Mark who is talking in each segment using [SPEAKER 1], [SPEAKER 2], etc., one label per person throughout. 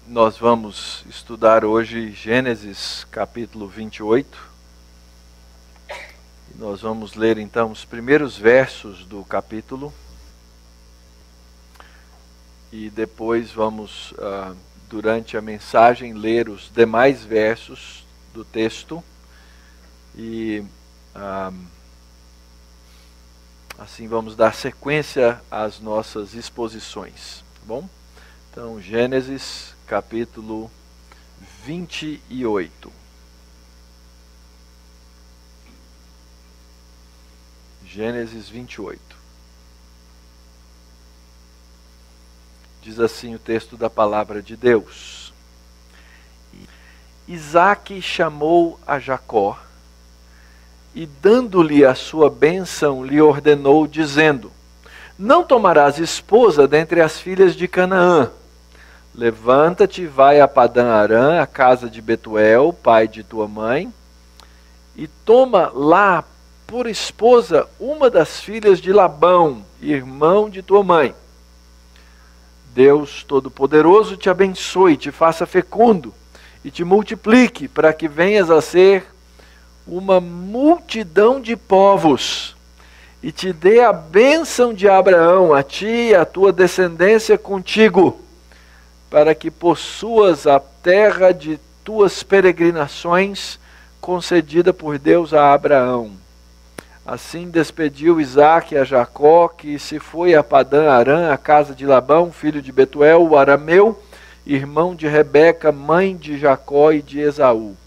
[SPEAKER 1] Nós vamos estudar hoje Gênesis capítulo 28. E nós vamos ler então os primeiros versos do capítulo. E depois vamos, durante a mensagem, ler os demais versos do texto. E assim vamos dar sequência às nossas exposições, tá bom? Então, Gênesis capítulo 28. Gênesis 28. Diz assim o texto da palavra de Deus. Isaque chamou a Jacó e, dando-lhe a sua bênção, lhe ordenou, dizendo: não tomarás esposa dentre as filhas de Canaã. Levanta-te e vai a Padã-Arã, a casa de Betuel, pai de tua mãe, e toma lá por esposa uma das filhas de Labão, irmão de tua mãe. Deus Todo-Poderoso te abençoe, te faça fecundo e te multiplique, para que venhas a ser uma multidão de povos, e te dê a bênção de Abraão, a ti e a tua descendência contigo, para que possuas a terra de tuas peregrinações, concedida por Deus a Abraão. Assim despediu Isaque a Jacó, que se foi a Padã-Arã, a casa de Labão, filho de Betuel, o arameu, irmão de Rebeca, mãe de Jacó e de Esaú.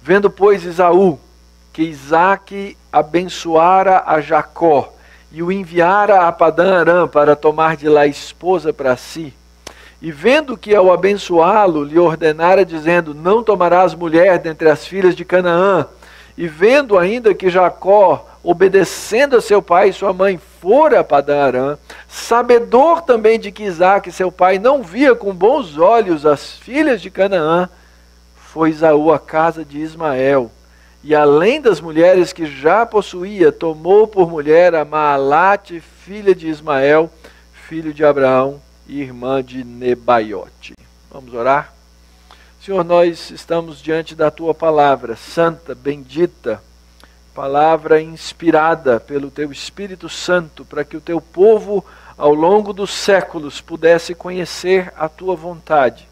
[SPEAKER 1] Vendo, pois, Esaú que Isaque abençoara a Jacó e o enviara a Padã-Arã para tomar de lá esposa para si, e vendo que ao abençoá-lo lhe ordenara, dizendo: não tomarás mulher dentre as filhas de Canaã, e vendo ainda que Jacó, obedecendo a seu pai e sua mãe, fora a Padã-Arã, sabedor também de que Isaque, seu pai, não via com bons olhos as filhas de Canaã, foi Esaú à casa de Ismael, e além das mulheres que já possuía, tomou por mulher a Maalate, filha de Ismael, filho de Abraão, e irmã de Nebaiote. Vamos orar? Senhor, nós estamos diante da Tua palavra, santa, bendita, palavra inspirada pelo Teu Espírito Santo, para que o Teu povo, ao longo dos séculos, pudesse conhecer a Tua vontade.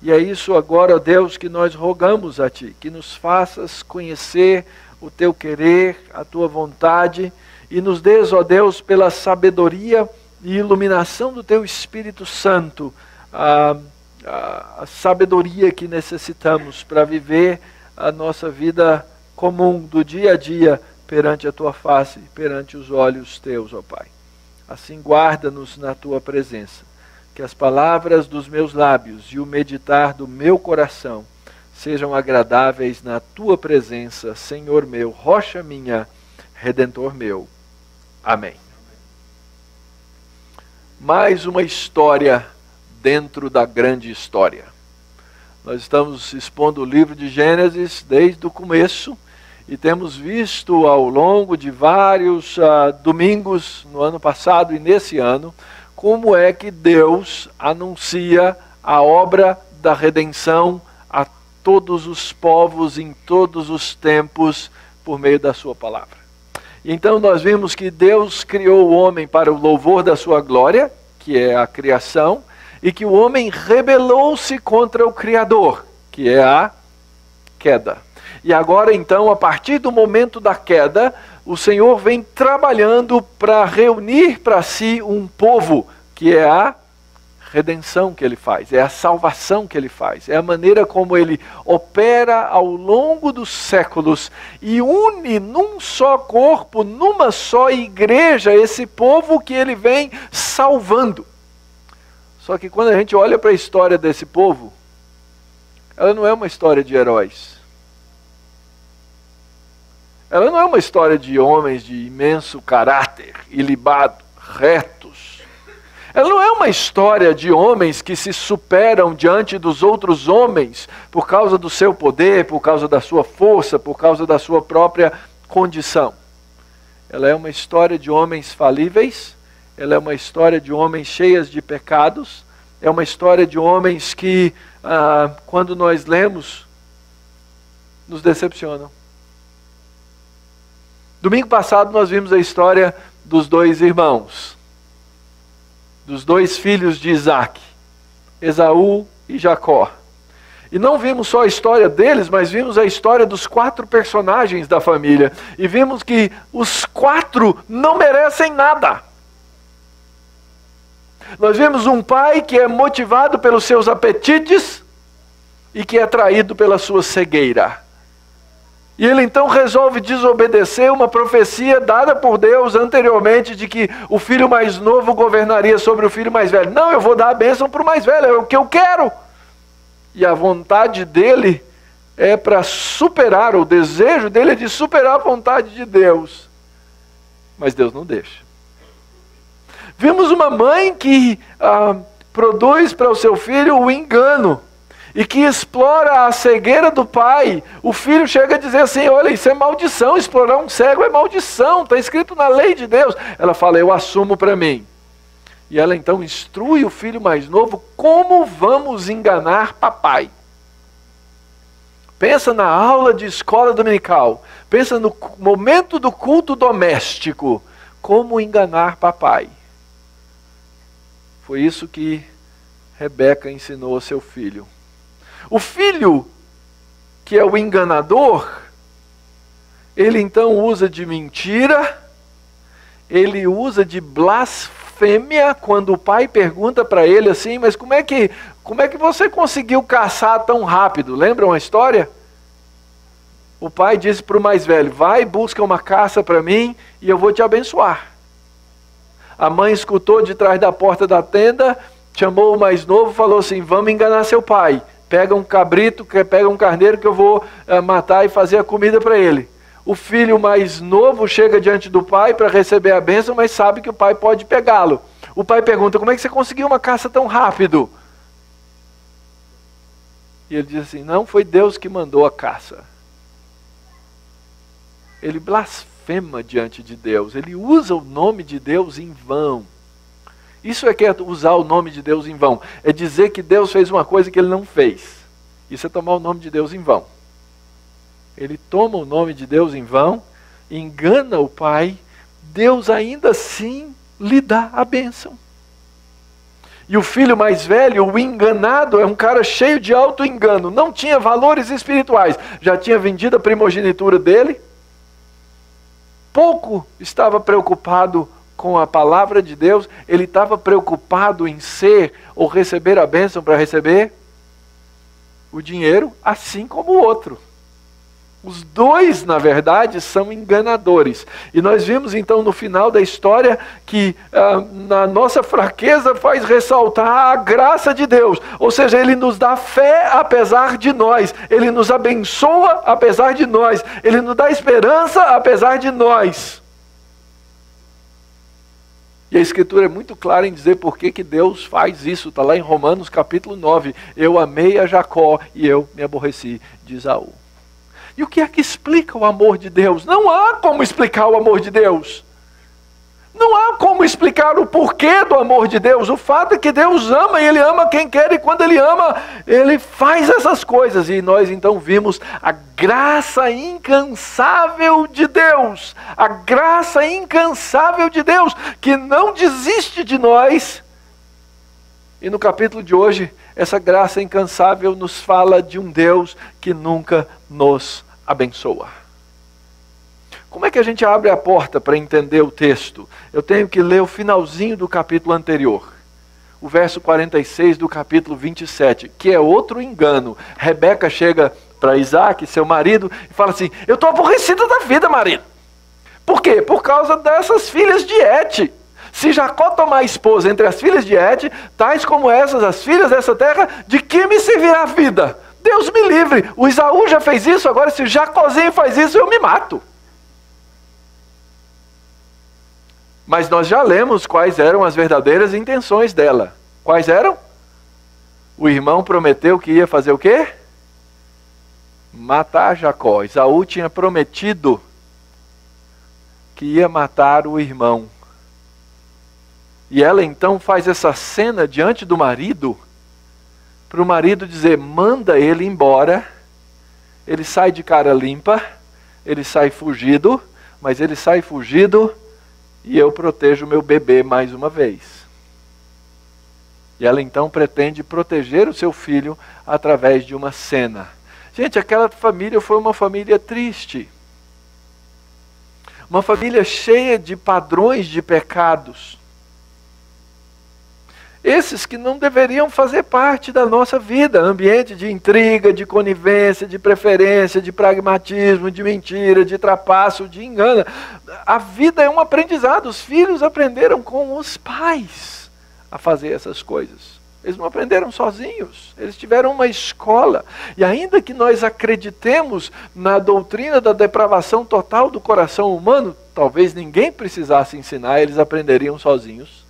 [SPEAKER 1] E é isso agora, ó Deus, que nós rogamos a Ti, que nos faças conhecer o Teu querer, a Tua vontade, e nos dês, ó Deus, pela sabedoria e iluminação do Teu Espírito Santo, a sabedoria que necessitamos para viver a nossa vida comum do dia a dia perante a Tua face, perante os olhos Teus, ó Pai. Assim guarda-nos na Tua presença, que as palavras dos meus lábios e o meditar do meu coração sejam agradáveis na Tua presença, Senhor meu, rocha minha, Redentor meu. Amém. Mais uma história dentro da grande história. Nós estamos expondo o livro de Gênesis desde o começo e temos visto ao longo de vários domingos no ano passado e nesse ano como é que Deus anuncia a obra da redenção a todos os povos em todos os tempos por meio da sua palavra. Então nós vimos que Deus criou o homem para o louvor da sua glória, que é a criação, e que o homem rebelou-se contra o Criador, que é a queda. E agora então, a partir do momento da queda, o Senhor vem trabalhando para reunir para si um povo, que é a redenção que Ele faz, é a salvação que Ele faz, é a maneira como Ele opera ao longo dos séculos e une num só corpo, numa só igreja, esse povo que Ele vem salvando. Só que quando a gente olha para a história desse povo, ela não é uma história de heróis. Ela não é uma história de homens de imenso caráter, ilibado, retos. Ela não é uma história de homens que se superam diante dos outros homens por causa do seu poder, por causa da sua força, por causa da sua própria condição. Ela é uma história de homens falíveis, ela é uma história de homens cheias de pecados, é uma história de homens que, quando nós lemos, nos decepcionam. Domingo passado nós vimos a história dos dois irmãos, dos dois filhos de Isaac, Esaú e Jacó. E não vimos só a história deles, mas vimos a história dos 4 personagens da família. E vimos que os 4 não merecem nada. Nós vimos um pai que é motivado pelos seus apetites e que é traído pela sua cegueira. E ele então resolve desobedecer uma profecia dada por Deus anteriormente de que o filho mais novo governaria sobre o filho mais velho. Não, eu vou dar a bênção para o mais velho, é o que eu quero. E a vontade dele é para superar, o desejo dele é de superar a vontade de Deus. Mas Deus não deixa. Vimos uma mãe que produz para o seu filho o engano. E que explora a cegueira do pai. O filho chega a dizer assim, olha, isso é maldição, explorar um cego é maldição, está escrito na lei de Deus. Ela fala, eu assumo para mim. E ela então instrui o filho mais novo, como vamos enganar papai? Pensa na aula de escola dominical, pensa no momento do culto doméstico, como enganar papai. Foi isso que Rebeca ensinou ao seu filho. O filho, que é o enganador, ele então usa de mentira, ele usa de blasfêmia, quando o pai pergunta para ele assim, mas como é que você conseguiu caçar tão rápido? Lembram a história? O pai disse para o mais velho, vai, busca uma caça para mim e eu vou te abençoar. A mãe escutou de trás da porta da tenda, chamou o mais novo e falou assim, vamos enganar seu pai. Pega um cabrito, pega um carneiro que eu vou matar e fazer a comida para ele. O filho mais novo chega diante do pai para receber a bênção, mas sabe que o pai pode pegá-lo. O pai pergunta, como é que você conseguiu uma caça tão rápido? E ele diz assim, não foi Deus que mandou a caça. Ele blasfema diante de Deus, ele usa o nome de Deus em vão. Isso é que é usar o nome de Deus em vão. É dizer que Deus fez uma coisa que ele não fez. Isso é tomar o nome de Deus em vão. Ele toma o nome de Deus em vão, engana o pai, Deus ainda assim lhe dá a bênção. E o filho mais velho, o enganado, é um cara cheio de auto-engano. Não tinha valores espirituais. Já tinha vendido a primogenitura dele. Pouco estava preocupado com a palavra de Deus, ele estava preocupado em ser ou receber a bênção para receber o dinheiro, assim como o outro. Os dois, na verdade, são enganadores. E nós vimos então no final da história que na nossa fraqueza faz ressaltar a graça de Deus. Ou seja, Ele nos dá fé apesar de nós. Ele nos abençoa apesar de nós. Ele nos dá esperança apesar de nós. E a Escritura é muito clara em dizer por que Deus faz isso. Está lá em Romanos capítulo 9. Eu amei a Jacó e eu me aborreci de Esaú. E o que é que explica o amor de Deus? Não há como explicar o amor de Deus. Não há como explicar o porquê do amor de Deus. O fato é que Deus ama e Ele ama quem quer. E quando Ele ama, Ele faz essas coisas. E nós então vimos a graça incansável de Deus. A graça incansável de Deus que não desiste de nós. E no capítulo de hoje, essa graça incansável nos fala de um Deus que nunca nos abençoa. Como é que a gente abre a porta para entender o texto? Eu tenho que ler o finalzinho do capítulo anterior. O verso 46 do capítulo 27, que é outro engano. Rebeca chega para Isaac, seu marido, e fala assim, eu estou aborrecida da vida, marido. Por quê? Por causa dessas filhas de Et. Se Jacó tomar esposa entre as filhas de Et, tais como essas, as filhas dessa terra, de que me servirá a vida? Deus me livre. O Esaú já fez isso, agora se o Jacózinho faz isso, eu me mato. Mas nós já lemos quais eram as verdadeiras intenções dela. Quais eram? O irmão prometeu que ia fazer o quê? Matar Jacó. Esaú tinha prometido que ia matar o irmão. E ela então faz essa cena diante do marido, para o marido dizer, manda ele embora. Ele sai de cara limpa, ele sai fugido, mas ele sai fugido e eu protejo meu bebê mais uma vez. E ela então pretende proteger o seu filho através de uma cena. Gente, aquela família foi uma família triste. Uma família cheia de padrões de pecados. Esses que não deveriam fazer parte da nossa vida. Ambiente de intriga, de conivência, de preferência, de pragmatismo, de mentira, de trapaço, de engano. A vida é um aprendizado. Os filhos aprenderam com os pais a fazer essas coisas. Eles não aprenderam sozinhos. Eles tiveram uma escola. E ainda que nós acreditemos na doutrina da depravação total do coração humano, talvez ninguém precisasse ensinar, eles aprenderiam sozinhos.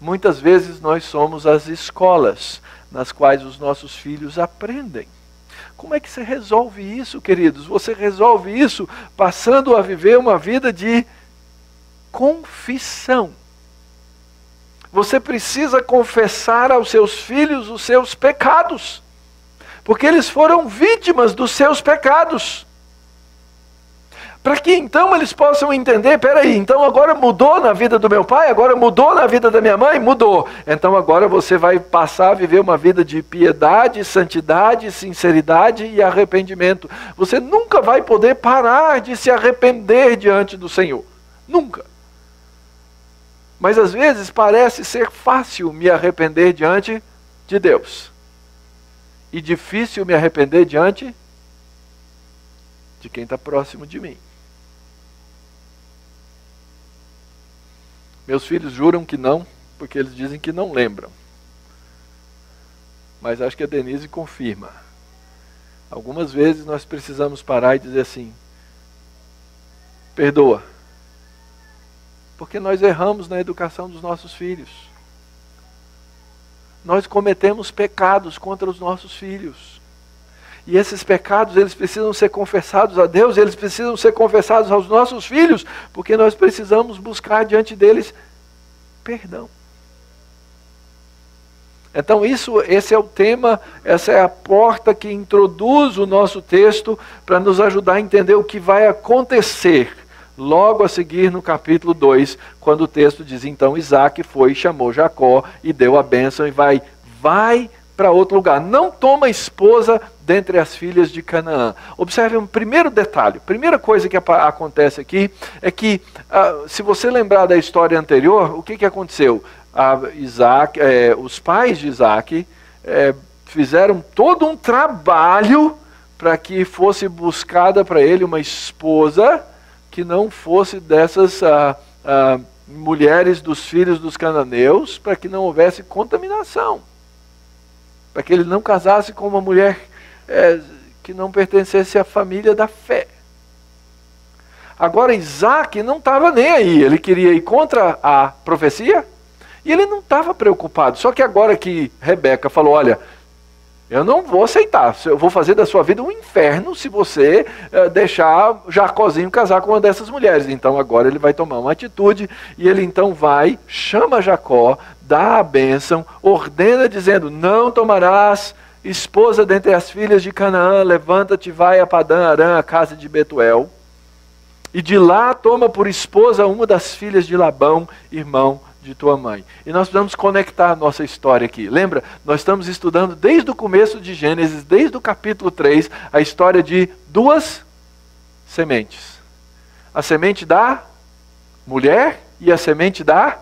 [SPEAKER 1] Muitas vezes nós somos as escolas nas quais os nossos filhos aprendem. Como é que você resolve isso, queridos? Você resolve isso passando a viver uma vida de confissão. Você precisa confessar aos seus filhos os seus pecados, porque eles foram vítimas dos seus pecados. Para que então eles possam entender, peraí, então agora mudou na vida do meu pai, agora mudou na vida da minha mãe? Mudou. Então agora você vai passar a viver uma vida de piedade, santidade, sinceridade e arrependimento. Você nunca vai poder parar de se arrepender diante do Senhor. Nunca. Mas às vezes parece ser fácil me arrepender diante de Deus. E difícil me arrepender diante de quem está próximo de mim. Meus filhos juram que não, porque eles dizem que não lembram. Mas acho que a Denise confirma. Algumas vezes nós precisamos parar e dizer assim, perdoa. Porque nós erramos na educação dos nossos filhos. Nós cometemos pecados contra os nossos filhos. E esses pecados, eles precisam ser confessados a Deus, eles precisam ser confessados aos nossos filhos, porque nós precisamos buscar diante deles perdão. Então esse é o tema, essa é a porta que introduz o nosso texto para nos ajudar a entender o que vai acontecer logo a seguir no capítulo 2, quando o texto diz, então Isaac foi, chamou Jacó e deu a bênção e vai para outro lugar. Não toma esposa dentre as filhas de Canaã. Observe um primeiro detalhe. Primeira coisa que acontece aqui é que, se você lembrar da história anterior, o que aconteceu? Os pais de Isaac fizeram todo um trabalho para que fosse buscada para ele uma esposa que não fosse dessas mulheres dos filhos dos cananeus, para que não houvesse contaminação. Para que ele não casasse com uma mulher que não pertencesse à família da fé. Agora Isaac não estava nem aí, ele queria ir contra a profecia, e ele não estava preocupado. Só que agora que Rebeca falou, olha, eu não vou aceitar, eu vou fazer da sua vida um inferno se você deixar Jacózinho casar com uma dessas mulheres. Então agora ele vai tomar uma atitude, e ele então chama Jacó, dá a bênção, ordena dizendo, não tomarás esposa dentre as filhas de Canaã, levanta-te, vai a Padã Arã, a casa de Betuel, e de lá toma por esposa uma das filhas de Labão, irmão de tua mãe. E nós precisamos conectar a nossa história aqui. Lembra? Nós estamos estudando desde o começo de Gênesis, desde o capítulo 3, a história de duas sementes. A semente da mulher e a semente da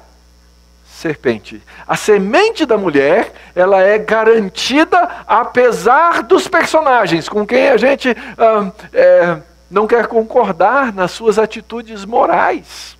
[SPEAKER 1] serpente. A semente da mulher, ela é garantida apesar dos personagens com quem a gente não quer concordar nas suas atitudes morais.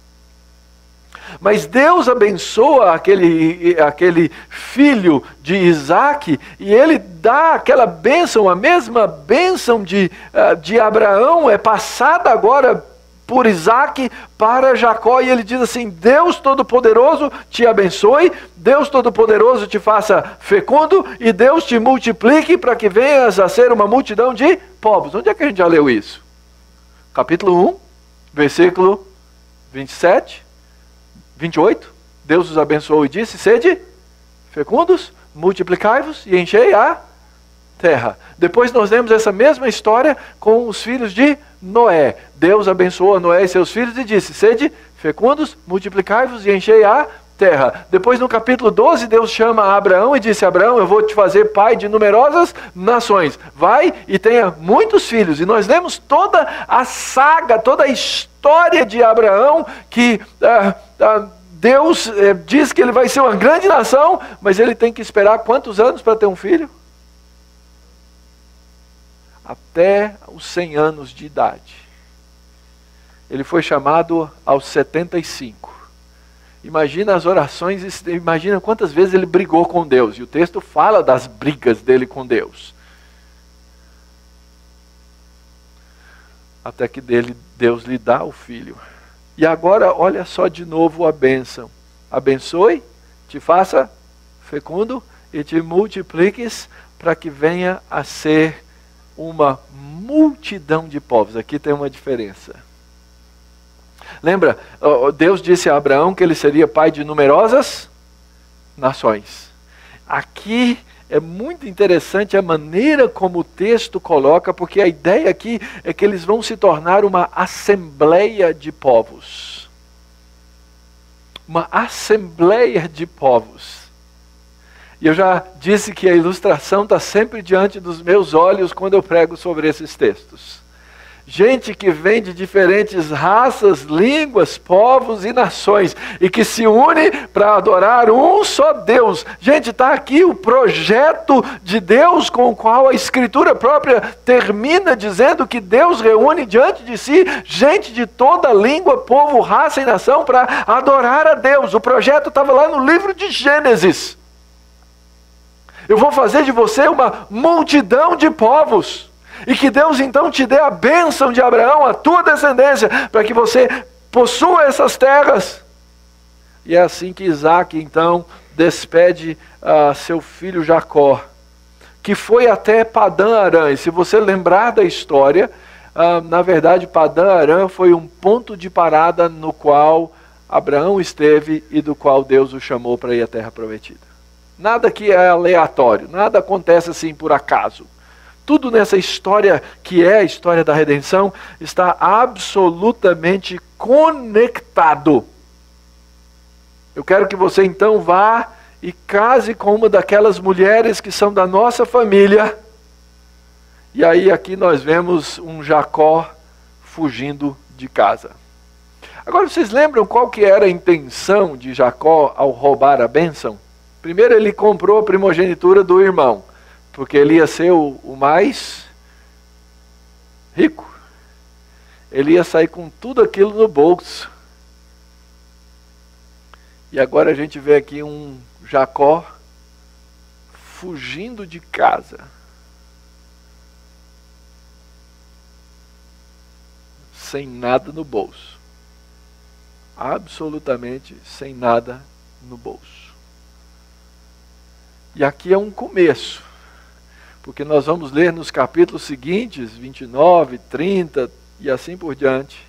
[SPEAKER 1] Mas Deus abençoa aquele filho de Isaac, e ele dá aquela bênção, a mesma bênção de Abraão é passada agora por Isaac para Jacó, e ele diz assim: Deus Todo-Poderoso te abençoe, Deus Todo-Poderoso te faça fecundo, e Deus te multiplique para que venhas a ser uma multidão de povos. Onde é que a gente já leu isso? Capítulo 1, versículo 27, 28. Deus os abençoou e disse: sede fecundos, multiplicai-vos e enchei a terra. Depois nós lemos essa mesma história com os filhos de Noé. Deus abençoou a Noé e seus filhos e disse: sede fecundos, multiplicai-vos e enchei a terra. Depois no capítulo 12, Deus chama Abraão e disse: Abraão, eu vou te fazer pai de numerosas nações. Vai e tenha muitos filhos. E nós lemos toda a saga, toda a história de Abraão, que Deus diz que ele vai ser uma grande nação, mas ele tem que esperar quantos anos para ter um filho? Até os 100 anos de idade. Ele foi chamado aos 75. Imagina as orações, imagina quantas vezes ele brigou com Deus. E o texto fala das brigas dele com Deus. Até que Deus lhe dá o filho. E agora, olha só de novo a bênção. Abençoe, te faça fecundo e te multipliques para que venha a ser uma multidão de povos. Aqui tem uma diferença. Lembra, Deus disse a Abraão que ele seria pai de numerosas nações. Aqui é muito interessante a maneira como o texto coloca, porque a ideia aqui é que eles vão se tornar uma assembleia de povos. Uma assembleia de povos. E eu já disse que a ilustração está sempre diante dos meus olhos quando eu prego sobre esses textos. Gente que vem de diferentes raças, línguas, povos e nações, e que se une para adorar um só Deus. Gente, está aqui o projeto de Deus com o qual a Escritura própria termina dizendo que Deus reúne diante de si gente de toda língua, povo, raça e nação para adorar a Deus. O projeto estava lá no livro de Gênesis. Eu vou fazer de você uma multidão de povos. E que Deus então te dê a bênção de Abraão, a tua descendência, para que você possua essas terras. E é assim que Isaac então despede seu filho Jacó, que foi até Padã Arã. E se você lembrar da história, na verdade Padã Arã foi um ponto de parada no qual Abraão esteve e do qual Deus o chamou para ir à terra prometida. Nada que é aleatório, nada acontece assim por acaso. Tudo nessa história, que é a história da redenção, está absolutamente conectado. Eu quero que você então vá e case com uma daquelas mulheres que são da nossa família. E aí aqui nós vemos um Jacó fugindo de casa. Agora vocês lembram qual que era a intenção de Jacó ao roubar a bênção? Primeiro ele comprou a primogenitura do irmão, porque ele ia ser o mais rico. Ele ia sair com tudo aquilo no bolso. E agora a gente vê aqui um Jacó fugindo de casa. Sem nada no bolso. Absolutamente sem nada no bolso. E aqui é um começo. Porque nós vamos ler nos capítulos seguintes, 29, 30 e assim por diante,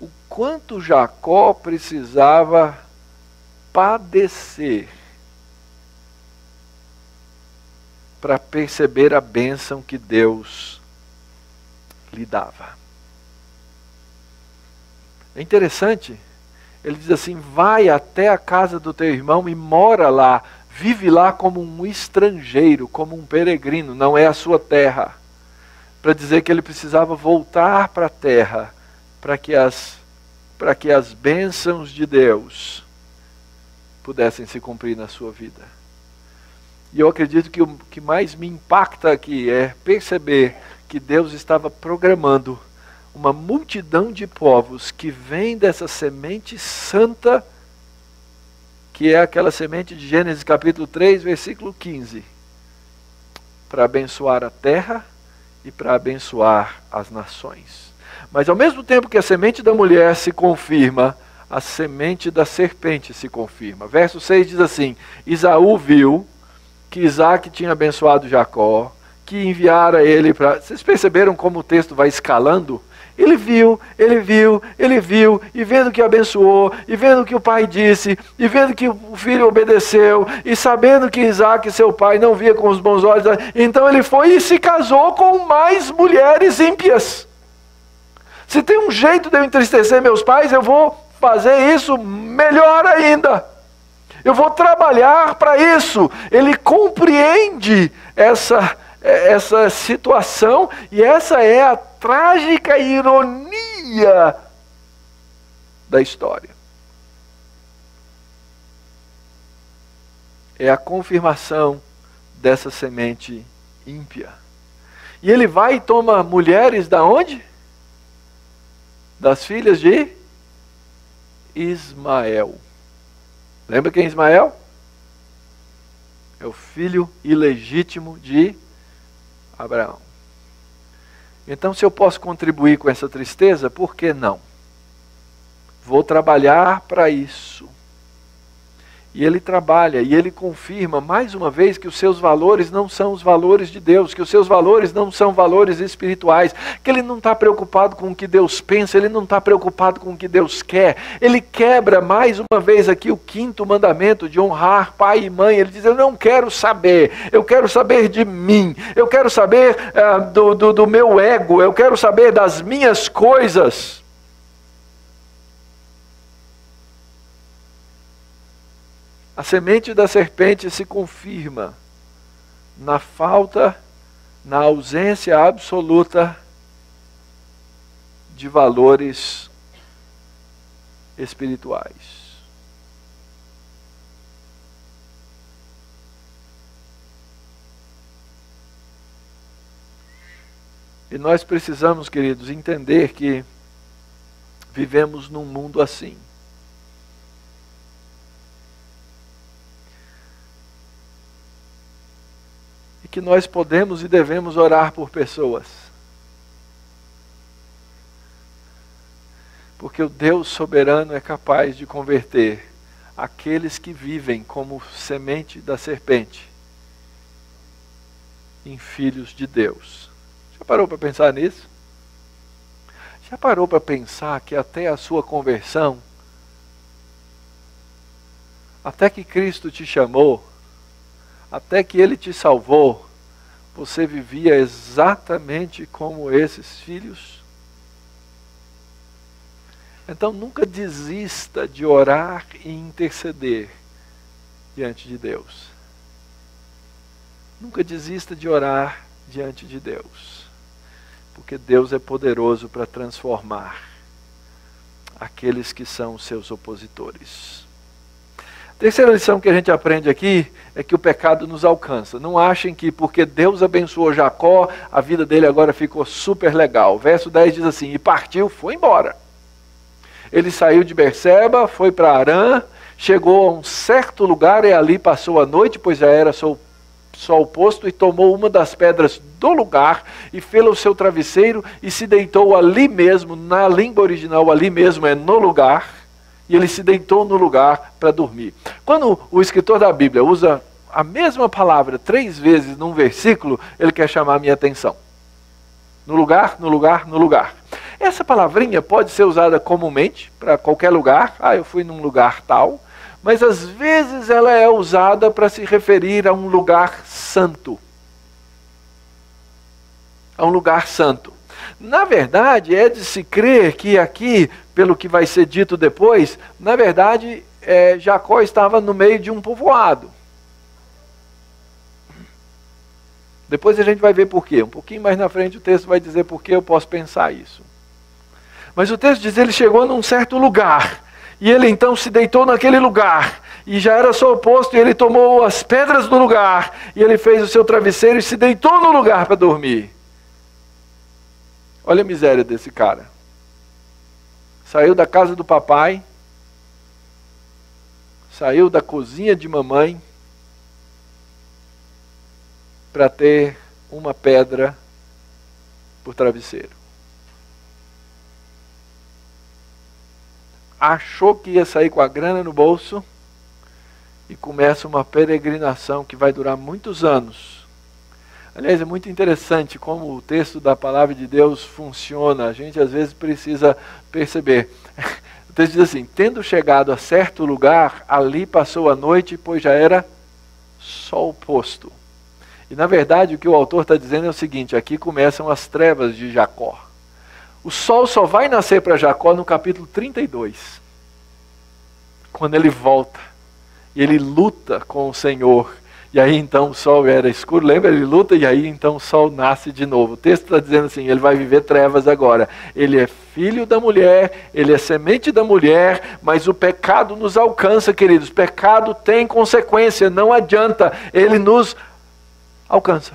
[SPEAKER 1] o quanto Jacó precisava padecer para perceber a bênção que Deus lhe dava. É interessante, ele diz assim: vai até a casa do teu irmão e mora lá. Vive lá como um estrangeiro, como um peregrino, não é a sua terra. Para dizer que ele precisava voltar para a terra, para que as bênçãos de Deus pudessem se cumprir na sua vida. E eu acredito que o que mais me impacta aqui é perceber que Deus estava programando uma multidão de povos que vem dessa semente santa, que é aquela semente de Gênesis capítulo 3, versículo 15, para abençoar a terra e para abençoar as nações. Mas ao mesmo tempo que a semente da mulher se confirma, a semente da serpente se confirma. Verso 6 diz assim: Esaú viu que Isaac tinha abençoado Jacó, que enviara ele para... Vocês perceberam como o texto vai escalando? Ele viu, e vendo que abençoou, e vendo que o pai disse, e vendo que o filho obedeceu, e sabendo que Isaac, seu pai, não via com os bons olhos, então ele foi e se casou com mais mulheres ímpias. Se tem um jeito de eu entristecer meus pais, eu vou fazer isso melhor ainda. Eu vou trabalhar para isso. Ele compreende essa situação, e essa é a trágica ironia da história. É a confirmação dessa semente ímpia. E ele vai e toma mulheres da onde? Das filhas de Ismael. Lembra quem é Ismael? É o filho ilegítimo de Abraão. Então, se eu posso contribuir com essa tristeza, por que não? Vou trabalhar para isso. E ele trabalha, e ele confirma mais uma vez que os seus valores não são os valores de Deus, que os seus valores não são valores espirituais, que ele não está preocupado com o que Deus pensa, ele não está preocupado com o que Deus quer. Ele quebra mais uma vez aqui o 5º mandamento de honrar pai e mãe. Ele diz: eu não quero saber, eu quero saber de mim, eu quero saber do meu ego, eu quero saber das minhas coisas. A semente da serpente se confirma na falta, na ausência absoluta de valores espirituais. E nós precisamos, queridos, entender que vivemos num mundo assim. Que nós podemos e devemos orar por pessoas. Porque o Deus soberano é capaz de converter aqueles que vivem como semente da serpente em filhos de Deus. Já parou para pensar nisso? Já parou para pensar que até a sua conversão, até que Cristo te chamou, até que Ele te salvou, você vivia exatamente como esses filhos? Então nunca desista de orar e interceder diante de Deus. Nunca desista de orar diante de Deus. Porque Deus é poderoso para transformar aqueles que são seus opositores. Terceira lição que a gente aprende aqui é que o pecado nos alcança. Não achem que porque Deus abençoou Jacó, a vida dele agora ficou super legal. Verso 10 diz assim: e partiu, foi embora. Ele saiu de Berseba, foi para Arã, chegou a um certo lugar e ali passou a noite, pois já era sol posto, e tomou uma das pedras do lugar e fez o seu travesseiro e se deitou ali mesmo. Na língua original, ali mesmo é no lugar. E ele se deitou no lugar para dormir. Quando o escritor da Bíblia usa a mesma palavra 3 vezes num versículo, ele quer chamar a minha atenção. No lugar, no lugar, no lugar. Essa palavrinha pode ser usada comumente para qualquer lugar. Eu fui num lugar tal. Mas às vezes ela é usada para se referir a um lugar santo. A um lugar santo. Na verdade, é de se crer que aqui, pelo que vai ser dito depois, na verdade, Jacó estava no meio de um povoado. Depois a gente vai ver por quê. Um pouquinho mais na frente o texto vai dizer por que eu posso pensar isso. Mas o texto diz que ele chegou num certo lugar. E ele então se deitou naquele lugar. E já era sol posto, e ele tomou as pedras do lugar. E ele fez o seu travesseiro e se deitou no lugar para dormir. Olha a miséria desse cara. Saiu da casa do papai, saiu da cozinha de mamãe, para ter uma pedra por travesseiro. achou que ia sair com a grana no bolso e começa uma peregrinação que vai durar muitos anos. Aliás, é muito interessante como o texto da palavra de Deus funciona. A gente às vezes precisa perceber. O texto diz assim: tendo chegado a certo lugar, ali passou a noite, pois já era sol posto. E na verdade o que o autor está dizendo é o seguinte: aqui começam as trevas de Jacó. O sol só vai nascer para Jacó no capítulo 32, quando ele volta e ele luta com o Senhor. E aí então o sol era escuro, lembra? Ele luta e aí então o sol nasce de novo. O texto está dizendo assim: ele vai viver trevas agora. Ele é filho da mulher, ele é semente da mulher, mas o pecado nos alcança, queridos. Pecado tem consequência, não adianta, ele nos alcança.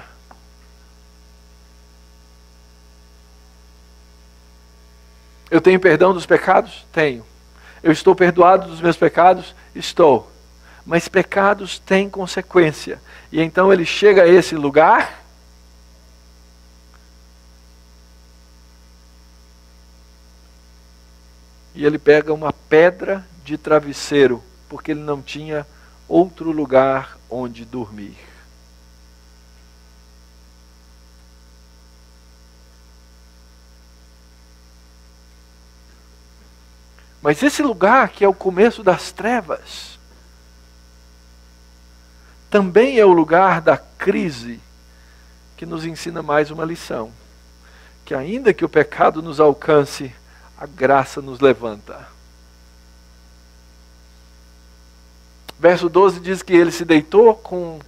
[SPEAKER 1] Eu tenho perdão dos pecados? Tenho. Eu estou perdoado dos meus pecados? Estou. Mas pecados têm consequência. E então ele chega a esse lugar e ele pega uma pedra de travesseiro, porque ele não tinha outro lugar onde dormir. Mas esse lugar que é o começo das trevas, também é o lugar da crise, que nos ensina mais uma lição. Que ainda que o pecado nos alcance, a graça nos levanta. Verso 12 diz que ele se deitou com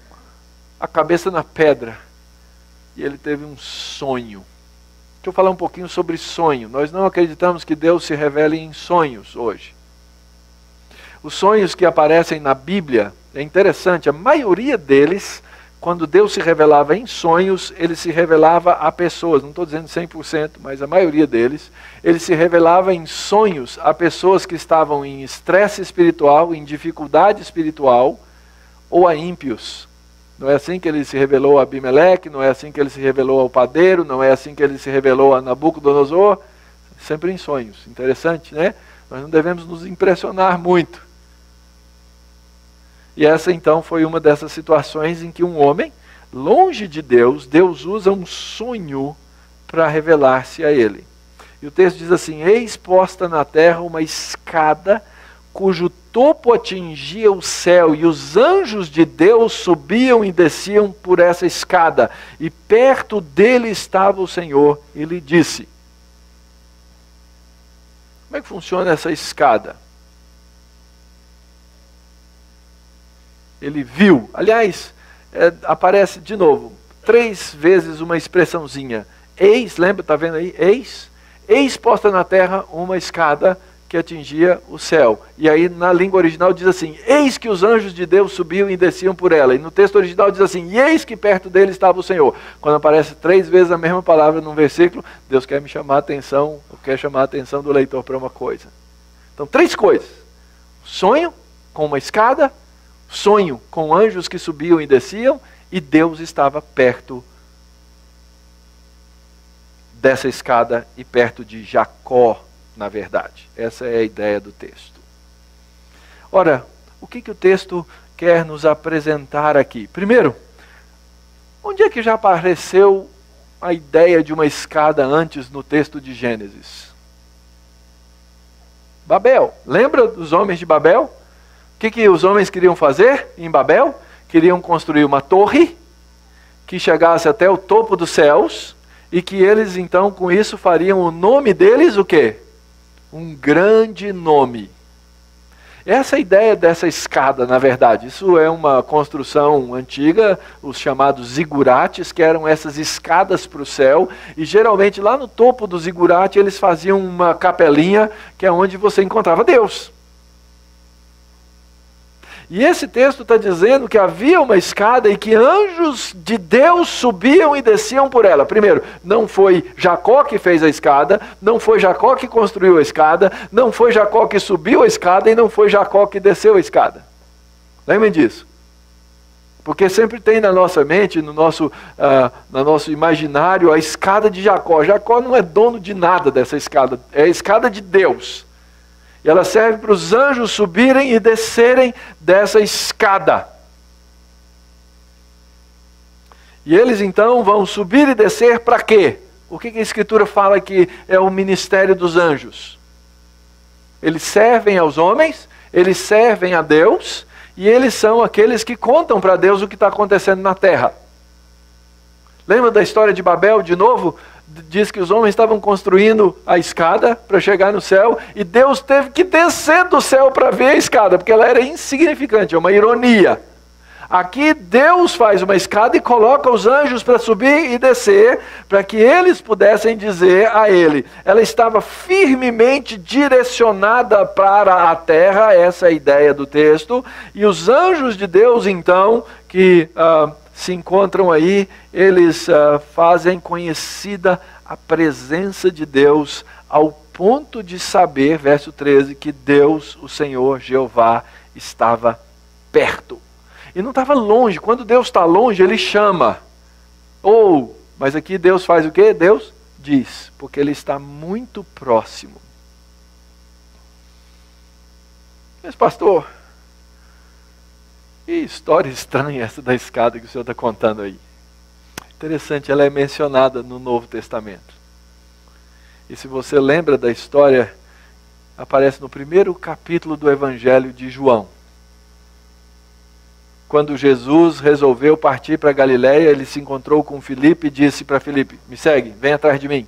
[SPEAKER 1] a cabeça na pedra. E ele teve um sonho. Deixa eu falar um pouquinho sobre sonho. Nós não acreditamos que Deus se revele em sonhos hoje. Os sonhos que aparecem na Bíblia, é interessante, a maioria deles, quando Deus se revelava em sonhos, ele se revelava a pessoas, não estou dizendo 100%, mas a maioria deles, ele se revelava em sonhos a pessoas que estavam em estresse espiritual, em dificuldade espiritual, ou a ímpios. Não é assim que ele se revelou a Abimeleque, não é assim que ele se revelou ao padeiro, não é assim que ele se revelou a Nabucodonosor, sempre em sonhos. Interessante, né? Nós não devemos nos impressionar muito. E essa então foi uma dessas situações em que um homem, longe de Deus, Deus usa um sonho para revelar-se a ele. E o texto diz assim: eis posta na terra uma escada, cujo topo atingia o céu, e os anjos de Deus subiam e desciam por essa escada, e perto dele estava o Senhor, e lhe disse. Como é que funciona essa escada? Ele viu, aliás, aparece de novo, 3 vezes uma expressãozinha. Eis, lembra, está vendo aí? Eis posta na terra uma escada que atingia o céu. E aí na língua original diz assim: eis que os anjos de Deus subiam e desciam por ela. E no texto original diz assim: e eis que perto dele estava o Senhor. Quando aparece 3 vezes a mesma palavra num versículo, Deus quer me chamar a atenção, quer chamar a atenção do leitor para uma coisa. Então 3 coisas: sonho com uma escada, sonho com anjos que subiam e desciam, e Deus estava perto dessa escada e perto de Jacó, na verdade. Essa é a ideia do texto. Ora, o que o texto quer nos apresentar aqui? Primeiro, onde é que já apareceu a ideia de uma escada antes no texto de Gênesis? Babel. Lembra dos homens de Babel? O que os homens queriam fazer em Babel? Queriam construir uma torre que chegasse até o topo dos céus e que eles então com isso fariam o nome deles o quê? Um grande nome. Essa é a ideia dessa escada, na verdade. Isso é uma construção antiga, os chamados zigurates, que eram essas escadas para o céu. E geralmente lá no topo do zigurate eles faziam uma capelinha, que é onde você encontrava Deus. E esse texto está dizendo que havia uma escada e que anjos de Deus subiam e desciam por ela. Primeiro, não foi Jacó que fez a escada, não foi Jacó que construiu a escada, não foi Jacó que subiu a escada e não foi Jacó que desceu a escada. Lembrem disso. Porque sempre tem na nossa mente, no nosso imaginário, a escada de Jacó. Jacó não é dono de nada dessa escada, é a escada de Deus. E ela serve para os anjos subirem e descerem dessa escada. E eles então vão subir e descer para quê? O que a Escritura fala que é o ministério dos anjos? Eles servem aos homens, eles servem a Deus, e eles são aqueles que contam para Deus o que está acontecendo na terra. Lembra da história de Babel, de novo? Diz que os homens estavam construindo a escada para chegar no céu, e Deus teve que descer do céu para ver a escada, porque ela era insignificante, é uma ironia. Aqui Deus faz uma escada e coloca os anjos para subir e descer, para que eles pudessem dizer a ele. Ela estava firmemente direcionada para a terra, essa é a ideia do texto, e os anjos de Deus então, que se encontram aí, eles fazem conhecida a presença de Deus, ao ponto de saber, verso 13, que Deus, o Senhor Jeová, estava perto. E não estava longe. Quando Deus está longe, Ele chama. Mas aqui Deus faz o quê? Deus diz, porque Ele está muito próximo. Mas pastor, que história estranha essa da escada que o senhor está contando aí. Interessante, ela é mencionada no Novo Testamento. E se você lembra da história, aparece no primeiro capítulo do Evangelho de João. Quando Jesus resolveu partir para Galiléia, ele se encontrou com Filipe e disse para Filipe: me segue, vem atrás de mim.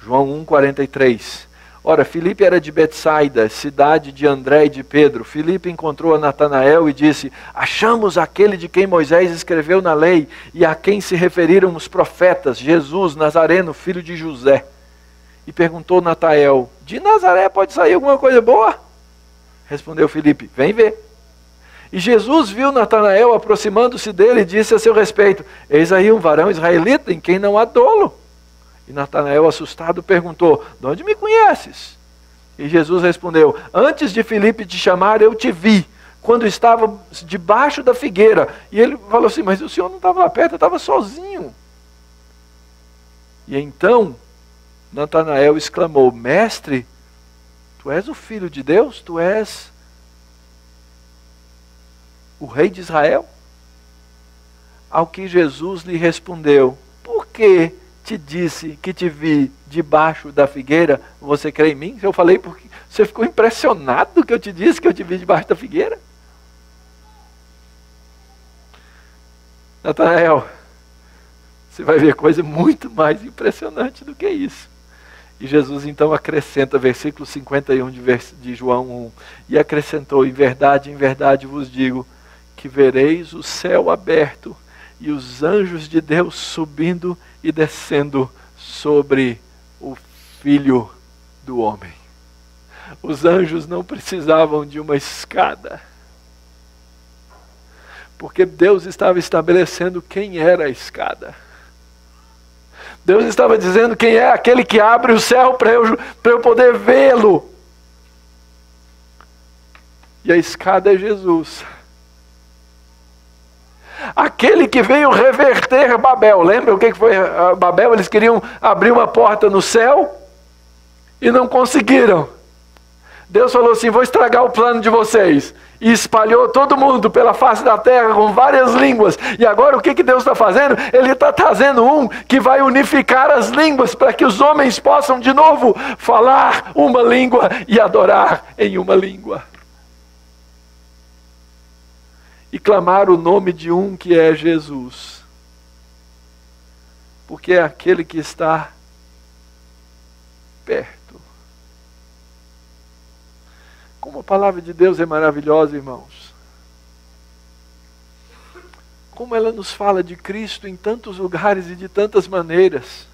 [SPEAKER 1] João 1,43. Ora, Filipe era de Betsaida, cidade de André e de Pedro. Filipe encontrou a Natanael e disse: achamos aquele de quem Moisés escreveu na lei e a quem se referiram os profetas, Jesus, Nazareno, filho de José. E perguntou Natanael: de Nazaré pode sair alguma coisa boa? Respondeu Filipe: vem ver. E Jesus viu Natanael aproximando-se dele e disse a seu respeito: eis aí um varão israelita em quem não há dolo. E Natanael, assustado, perguntou: de onde me conheces? E Jesus respondeu: antes de Filipe te chamar, eu te vi, quando estava debaixo da figueira. E ele falou assim: mas o senhor não estava lá perto, eu estava sozinho. E então Natanael exclamou: mestre, tu és o Filho de Deus? Tu és o rei de Israel? Ao que Jesus lhe respondeu: por que te disse que te vi debaixo da figueira, você crê em mim? Eu falei porque você ficou impressionado que eu te disse que eu te vi debaixo da figueira? Natanael, você vai ver coisa muito mais impressionante do que isso. E Jesus então acrescenta, versículo 51 de João 1, e acrescentou: em verdade vos digo, que vereis o céu aberto e os anjos de Deus subindo e descendo sobre o Filho do Homem. Os anjos não precisavam de uma escada, porque Deus estava estabelecendo quem era a escada. Deus estava dizendo quem é aquele que abre o céu para eu poder vê-lo. E a escada é Jesus. Aquele que veio reverter Babel. Lembra o que foi Babel? Eles queriam abrir uma porta no céu e não conseguiram. Deus falou assim: vou estragar o plano de vocês. E espalhou todo mundo pela face da terra com várias línguas. E agora o que Deus está fazendo? Ele está trazendo um que vai unificar as línguas para que os homens possam de novo falar uma língua e adorar em uma língua. E clamar o nome de um que é Jesus. Porque é aquele que está perto. Como a palavra de Deus é maravilhosa, irmãos. Como ela nos fala de Cristo em tantos lugares e de tantas maneiras.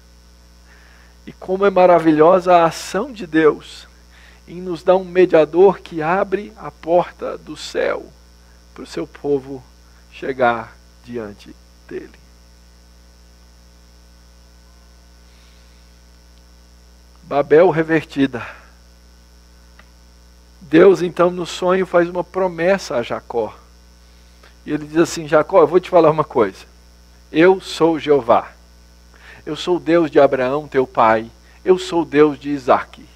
[SPEAKER 1] E como é maravilhosa a ação de Deus em nos dar um mediador que abre a porta do céu para o seu povo chegar diante dele. Babel revertida. Deus então no sonho faz uma promessa a Jacó. E ele diz assim: Jacó, eu vou te falar uma coisa. Eu sou Jeová. Eu sou o Deus de Abraão, teu pai. Eu sou o Deus de Isaque.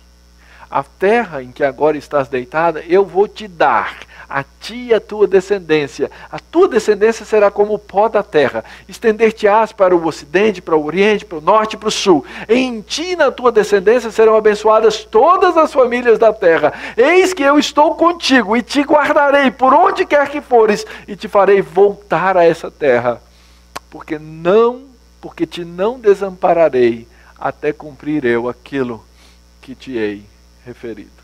[SPEAKER 1] a terra em que agora estás deitada, eu vou te dar, a ti e a tua descendência. A tua descendência será como o pó da terra. Estender-te-ás para o ocidente, para o oriente, para o norte e para o sul. Em ti e na tua descendência serão abençoadas todas as famílias da terra. Eis que eu estou contigo e te guardarei por onde quer que fores e te farei voltar a essa terra. Porque te não desampararei até cumprir eu aquilo que te hei referido.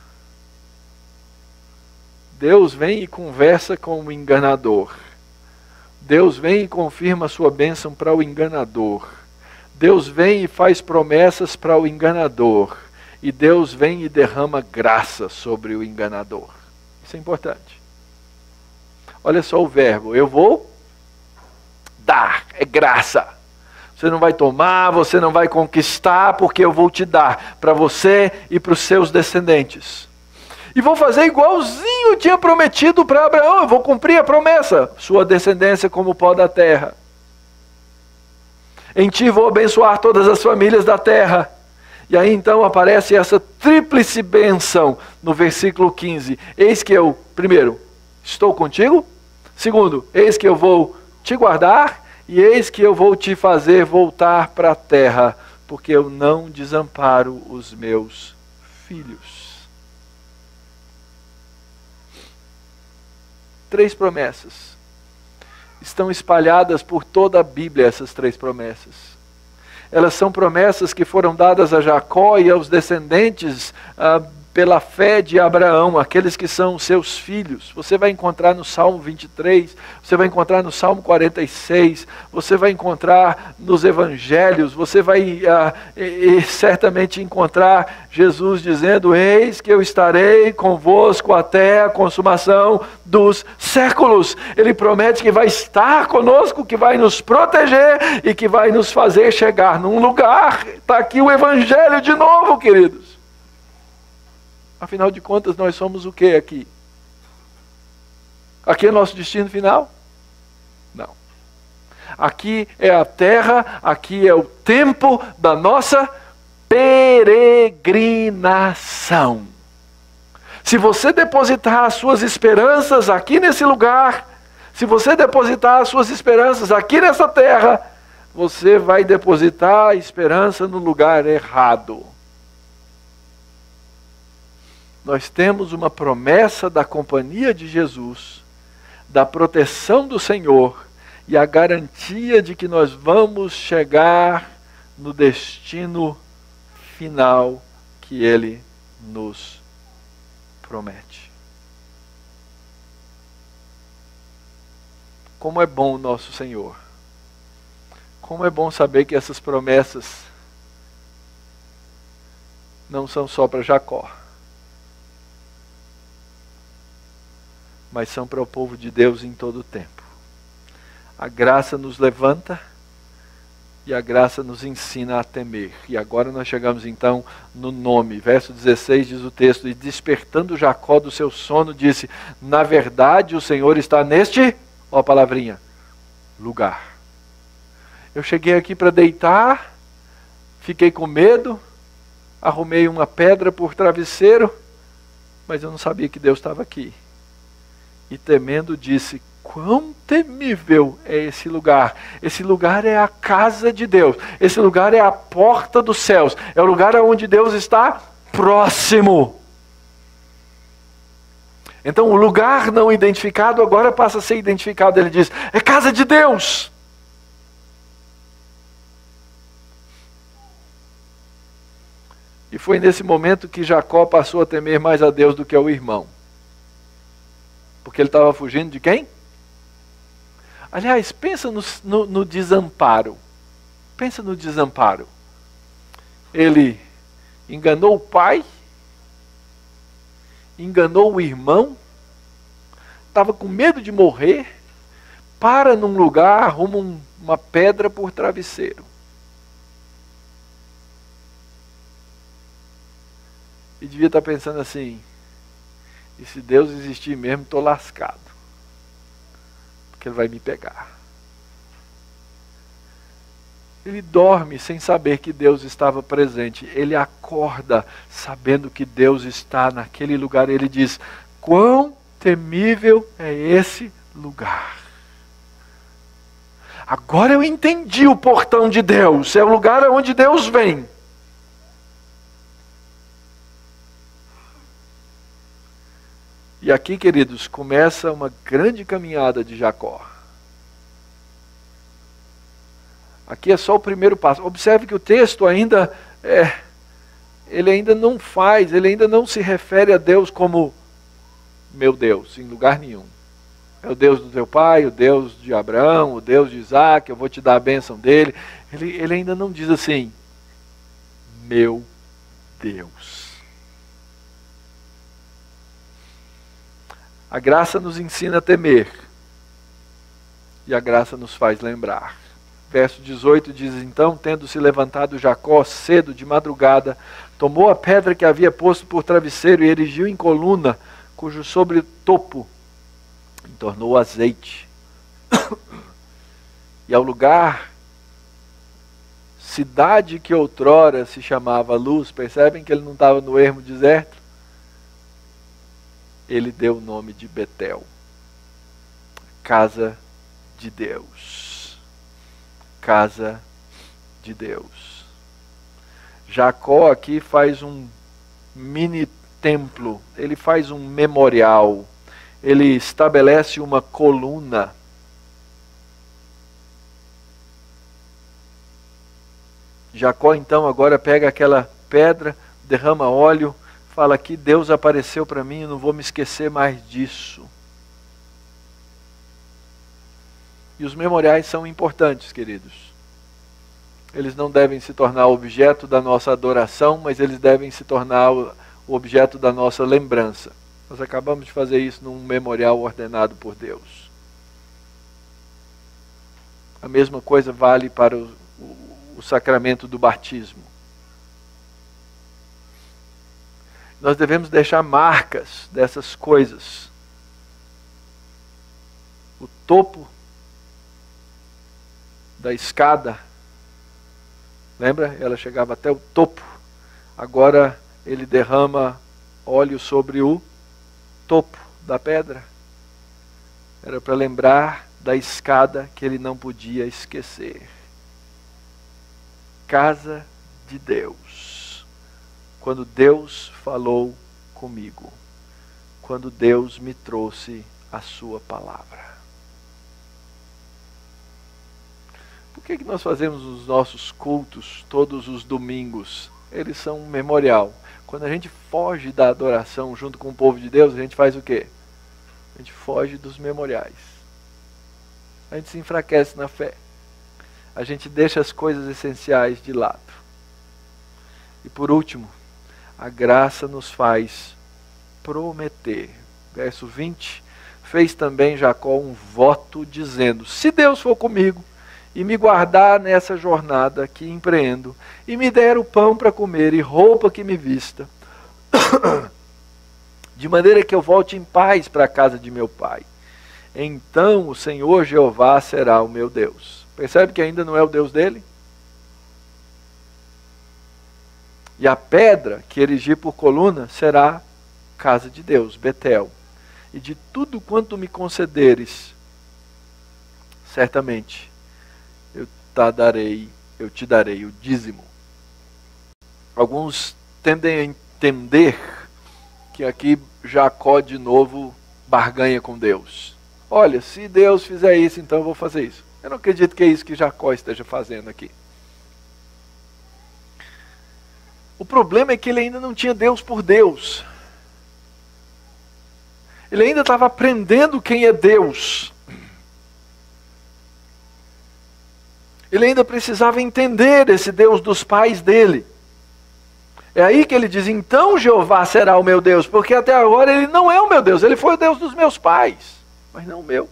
[SPEAKER 1] Deus vem e conversa com o enganador. Deus vem e confirma a sua bênção para o enganador. Deus vem e faz promessas para o enganador. E Deus vem e derrama graça sobre o enganador. Isso é importante. Olha só o verbo, eu vou dar, é graça. Você não vai tomar, você não vai conquistar, porque eu vou te dar para você e para os seus descendentes. E vou fazer igualzinho tinha prometido para Abraão, eu vou cumprir a promessa, sua descendência como o pó da terra. Em ti vou abençoar todas as famílias da terra. E aí então aparece essa tríplice bênção no versículo 15. Eis que eu, primeiro, estou contigo. Segundo, eis que eu vou te guardar. E eis que eu vou te fazer voltar para a terra, porque eu não desamparo os meus filhos. 3 promessas. Estão espalhadas por toda a Bíblia essas 3 promessas. Elas são promessas que foram dadas a Jacó e aos descendentes pela fé de Abraão, aqueles que são seus filhos. Você vai encontrar no Salmo 23, você vai encontrar no Salmo 46, você vai encontrar nos Evangelhos, você vai certamente encontrar Jesus dizendo: eis que eu estarei convosco até a consumação dos séculos. Ele promete que vai estar conosco, que vai nos proteger e que vai nos fazer chegar num lugar. Está aqui o Evangelho de novo, queridos. Afinal de contas, nós somos o que aqui? Aqui é nosso destino final? Não. Aqui é a terra, aqui é o tempo da nossa peregrinação. Se você depositar as suas esperanças aqui nesse lugar, se você depositar as suas esperanças aqui nessa terra, você vai depositar a esperança no lugar errado. Nós temos uma promessa da companhia de Jesus, da proteção do Senhor e a garantia de que nós vamos chegar no destino final que Ele nos promete. Como é bom o nosso Senhor. Como é bom saber que essas promessas não são só para Jacó, mas são para o povo de Deus em todo o tempo. A graça nos levanta e a graça nos ensina a temer. E agora nós chegamos então no nome. Verso 16 diz o texto: e despertando Jacó do seu sono, disse: na verdade o Senhor está neste, ó a palavrinha, lugar. Eu cheguei aqui para deitar, fiquei com medo, arrumei uma pedra por travesseiro, mas eu não sabia que Deus estava aqui. E temendo disse: quão temível é esse lugar. Esse lugar é a casa de Deus. Esse lugar é a porta dos céus. É o lugar onde Deus está próximo. Então o lugar não identificado agora passa a ser identificado. Ele diz: é casa de Deus. E foi nesse momento que Jacó passou a temer mais a Deus do que ao irmão. Porque ele estava fugindo de quem? Aliás, pensa no desamparo. Pensa no desamparo. Ele enganou o pai, enganou o irmão, estava com medo de morrer, para num lugar, arruma uma pedra por travesseiro. E devia estar pensando assim: e se Deus existir mesmo, estou lascado. Porque Ele vai me pegar. Ele dorme sem saber que Deus estava presente. Ele acorda sabendo que Deus está naquele lugar. Ele diz: quão temível é esse lugar. Agora eu entendi o portão de Deus. É o lugar onde Deus vem. E aqui, queridos, começa uma grande caminhada de Jacó. Aqui é só o primeiro passo. Observe que o texto ainda ele ainda não se refere a Deus como meu Deus, em lugar nenhum. É o Deus do teu pai, o Deus de Abraão, o Deus de Isaac, eu vou te dar a bênção dele. Ele ainda não diz assim, meu Deus. A graça nos ensina a temer. E a graça nos faz lembrar. Verso 18 diz: então, tendo se levantado Jacó cedo de madrugada, tomou a pedra que havia posto por travesseiro e erigiu em coluna, cujo sobretopo entornou azeite. E ao lugar, cidade que outrora se chamava Luz, percebem que ele não estava no ermo deserto? Ele deu o nome de Betel, casa de Deus. Casa de Deus. Jacó aqui faz um mini templo, ele faz um memorial, ele estabelece uma coluna. Jacó então agora pega aquela pedra, derrama óleo, fala que Deus apareceu para mim, eu não vou me esquecer mais disso. E os memoriais são importantes, queridos. Eles não devem se tornar objeto da nossa adoração, mas eles devem se tornar o objeto da nossa lembrança. Nós acabamos de fazer isso num memorial ordenado por Deus. A mesma coisa vale para o sacramento do batismo. Nós devemos deixar marcas dessas coisas. O topo da escada, lembra? Ela chegava até o topo. Agora ele derrama óleo sobre o topo da pedra. Era para lembrar da escada que ele não podia esquecer. Casa de Deus. Quando Deus falou comigo. Quando Deus me trouxe a sua palavra. Por que nós fazemos os nossos cultos todos os domingos? Eles são um memorial. Quando a gente foge da adoração junto com o povo de Deus, a gente faz o quê? A gente foge dos memoriais. A gente se enfraquece na fé. A gente deixa as coisas essenciais de lado. E por último, a graça nos faz prometer. Verso 20, fez também Jacó um voto dizendo: se Deus for comigo, e me guardar nessa jornada que empreendo, e me der o pão para comer e roupa que me vista, de maneira que eu volte em paz para a casa de meu pai, então o Senhor Jeová será o meu Deus. Percebe que ainda não é o Deus dele? E a pedra que erigi por coluna será casa de Deus, Betel. E de tudo quanto me concederes, certamente eu te darei o dízimo. Alguns tendem a entender que aqui Jacó de novo barganha com Deus. Olha, se Deus fizer isso, então eu vou fazer isso. Eu não acredito que é isso que Jacó esteja fazendo aqui. O problema é que ele ainda não tinha Deus por Deus. Ele ainda estava aprendendo quem é Deus. Ele ainda precisava entender esse Deus dos pais dele. É aí que ele diz: então Jeová será o meu Deus, porque até agora ele não é o meu Deus, ele foi o Deus dos meus pais, mas não o meu.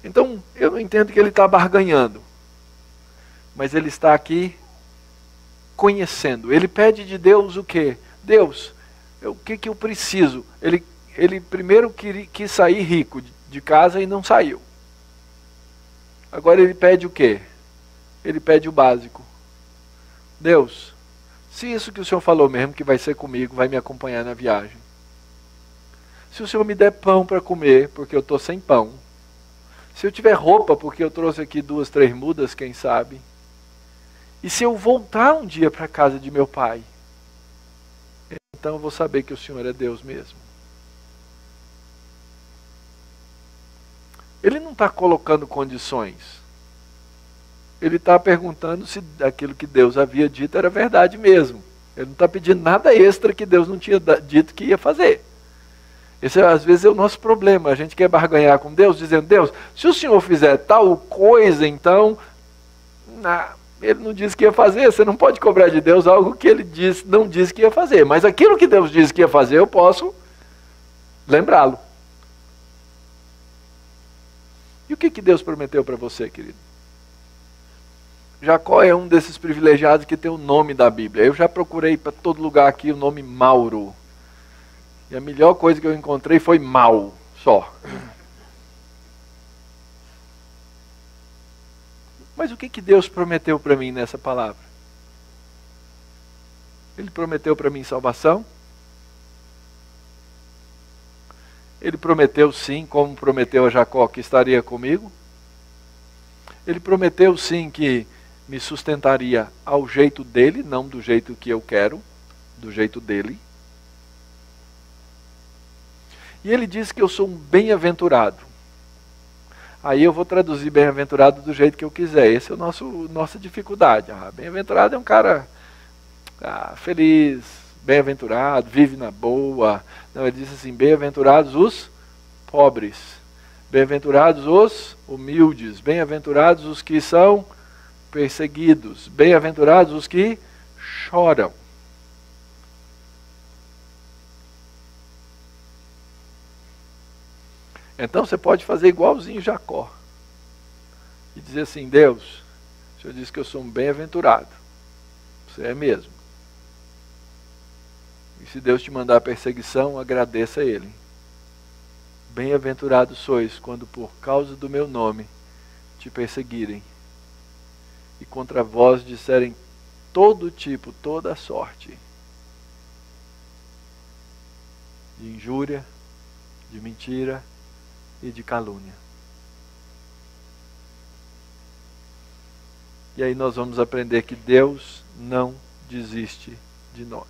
[SPEAKER 1] Então, eu não entendo que ele está barganhando, mas ele está aqui conhecendo. Ele pede de Deus o quê? Deus, o que eu preciso? Ele primeiro quis sair rico de casa e não saiu. Agora ele pede o quê? Ele pede o básico. Deus, se isso que o Senhor falou mesmo que vai ser comigo, vai me acompanhar na viagem. Se o Senhor me der pão para comer, porque eu estou sem pão. Se eu tiver roupa, porque eu trouxe aqui 2, 3 mudas, quem sabe. E se eu voltar um dia para a casa de meu pai, então eu vou saber que o Senhor é Deus mesmo. Ele não está colocando condições. Ele está perguntando se aquilo que Deus havia dito era verdade mesmo. Ele não está pedindo nada extra que Deus não tinha dito que ia fazer. Esse às vezes é o nosso problema. A gente quer barganhar com Deus, dizendo, Deus, se o Senhor fizer tal coisa, então... Ele não disse que ia fazer, você não pode cobrar de Deus algo que ele não disse que ia fazer. Mas aquilo que Deus disse que ia fazer, eu posso lembrá-lo. E o que Deus prometeu para você, querido? Jacó é um desses privilegiados que tem o nome da Bíblia. Eu já procurei para todo lugar aqui o nome Mauro. E a melhor coisa que eu encontrei foi Mal, só. Mas o que Deus prometeu para mim nessa palavra? Ele prometeu para mim salvação? Ele prometeu sim, como prometeu a Jacó, que estaria comigo? Ele prometeu sim que me sustentaria ao jeito dele, não do jeito que eu quero, do jeito dele. E ele disse que eu sou um bem-aventurado. Aí eu vou traduzir bem-aventurado do jeito que eu quiser. Essa é a nossa dificuldade. Bem-aventurado é um cara feliz, bem-aventurado, vive na boa. Não, ele disse assim, bem-aventurados os pobres, bem-aventurados os humildes, bem-aventurados os que são perseguidos, bem-aventurados os que choram. Então você pode fazer igualzinho Jacó. E dizer assim, Deus, o Senhor disse que eu sou um bem-aventurado. Você é mesmo. E se Deus te mandar perseguição, agradeça a Ele. Bem-aventurados sois quando por causa do meu nome te perseguirem. E contra vós disserem todo tipo, toda sorte de injúria, de mentira e de calúnia. E aí nós vamos aprender que Deus não desiste de nós.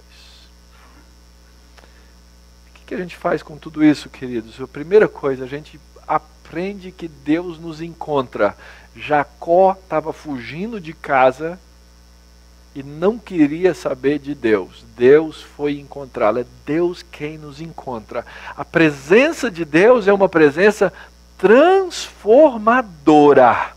[SPEAKER 1] O que a gente faz com tudo isso, queridos? A primeira coisa, a gente aprende que Deus nos encontra. Jacó estava fugindo de casa e não queria saber de Deus. Deus foi encontrá-lo. É Deus quem nos encontra. A presença de Deus é uma presença transformadora.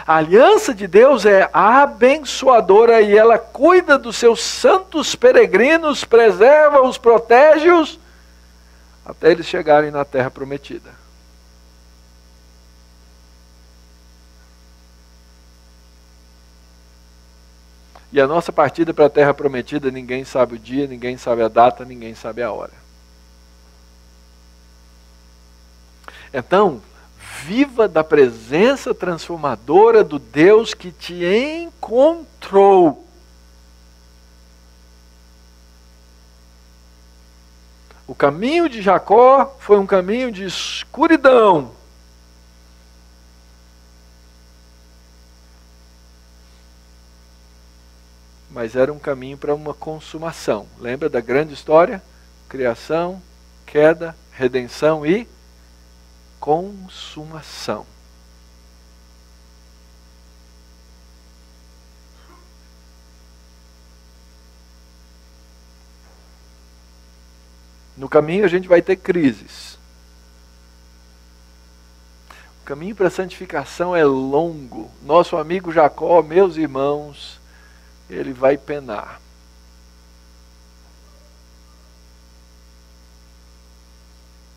[SPEAKER 1] A aliança de Deus é abençoadora e ela cuida dos seus santos peregrinos, preserva-os, protege-os, até eles chegarem na terra prometida. E a nossa partida para a terra prometida, ninguém sabe o dia, ninguém sabe a data, ninguém sabe a hora. Então, viva da presença transformadora do Deus que te encontrou. O caminho de Jacó foi um caminho de escuridão. Mas era um caminho para uma consumação. Lembra da grande história? Criação, queda, redenção e consumação. No caminho a gente vai ter crises. O caminho para a santificação é longo. Nosso amigo Jacó, meus irmãos, ele vai penar.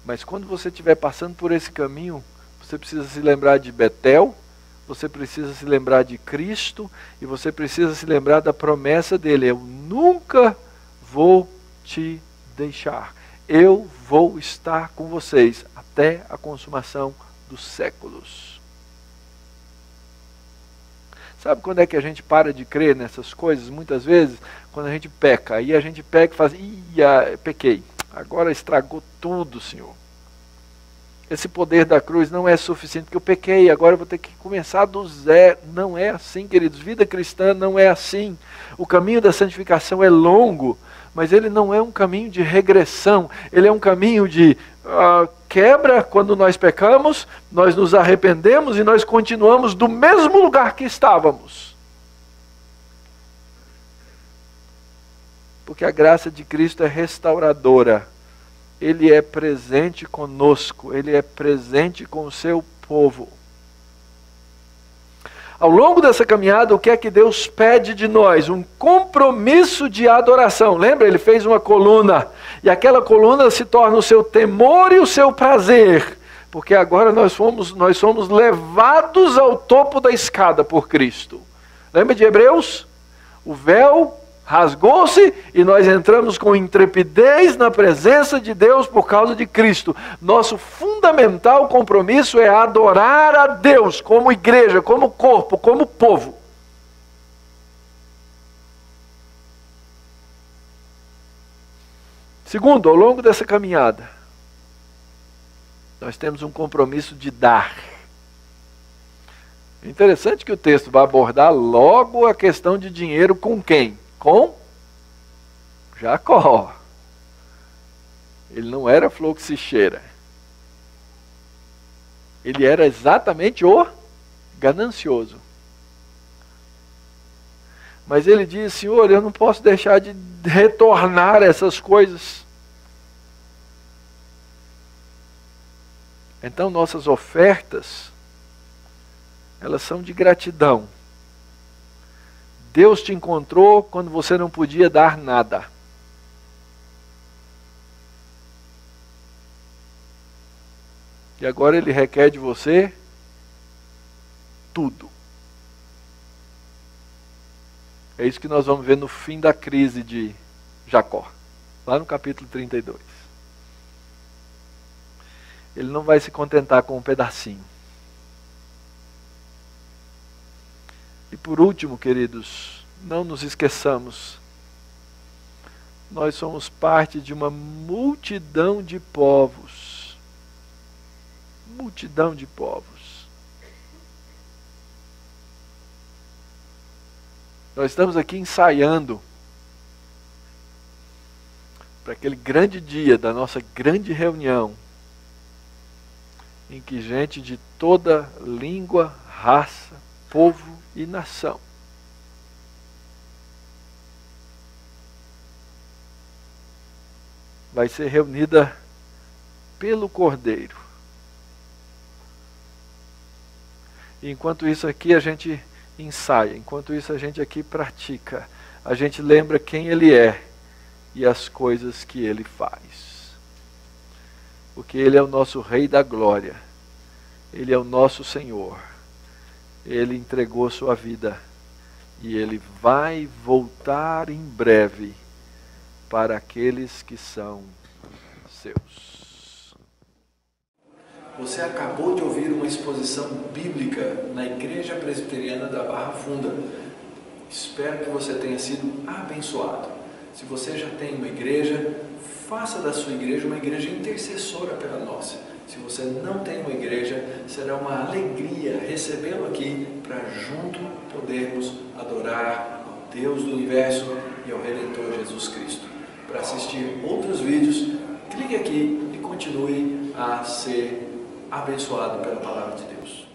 [SPEAKER 1] Mas quando você estiver passando por esse caminho, você precisa se lembrar de Betel, você precisa se lembrar de Cristo, e você precisa se lembrar da promessa dele. Eu nunca vou te deixar. Eu vou estar com vocês até a consumação dos séculos. Sabe quando é que a gente para de crer nessas coisas? Muitas vezes, quando a gente peca. Aí a gente pega e faz, pequei. Agora estragou tudo, Senhor. Esse poder da cruz não é suficiente, porque eu pequei, agora eu vou ter que começar do zero. Não é assim, queridos. Vida cristã não é assim. O caminho da santificação é longo, mas ele não é um caminho de regressão. Ele é um caminho de quebra quando nós pecamos, nós nos arrependemos e nós continuamos do mesmo lugar que estávamos. Porque a graça de Cristo é restauradora. Ele é presente conosco, Ele é presente com o seu povo. Ao longo dessa caminhada, o que é que Deus pede de nós? Um compromisso de adoração. Lembra? Ele fez uma coluna, e aquela coluna se torna o seu temor e o seu prazer, porque agora nós somos levados ao topo da escada por Cristo. Lembra de Hebreus? O véu rasgou-se e nós entramos com intrepidez na presença de Deus por causa de Cristo. Nosso fundamental compromisso é adorar a Deus como igreja, como corpo, como povo. Segundo, ao longo dessa caminhada, nós temos um compromisso de dar. É interessante que o texto vai abordar logo a questão de dinheiro com quem? Com Jacó. Ele não era flor que se cheira. Ele era exatamente o ganancioso. Mas ele diz, Senhor, eu não posso deixar de retornar essas coisas. Então nossas ofertas, elas são de gratidão. Deus te encontrou quando você não podia dar nada. E agora Ele requer de você tudo. É isso que nós vamos ver no fim da crise de Jacó, lá no capítulo 32. Ele não vai se contentar com um pedacinho. E por último, queridos, não nos esqueçamos, nós somos parte de uma multidão de povos. Multidão de povos. Nós estamos aqui ensaiando para aquele grande dia da nossa grande reunião, em que gente de toda língua, raça, povo e nação vai ser reunida pelo Cordeiro. E enquanto isso aqui a gente ensaia, enquanto isso a gente aqui pratica, a gente lembra quem Ele é e as coisas que Ele faz. Porque Ele é o nosso Rei da Glória, Ele é o nosso Senhor. Ele entregou sua vida e Ele vai voltar em breve para aqueles que são seus. Você acabou de ouvir uma exposição bíblica na Igreja Presbiteriana da Barra Funda. Espero que você tenha sido abençoado. Se você já tem uma igreja, faça da sua igreja uma igreja intercessora pela nossa. Se você não tem uma igreja, será uma alegria recebê-lo aqui para junto podermos adorar ao Deus do Universo e ao Redentor Jesus Cristo. Para assistir outros vídeos, clique aqui e continue a ser abençoado pela Palavra de Deus.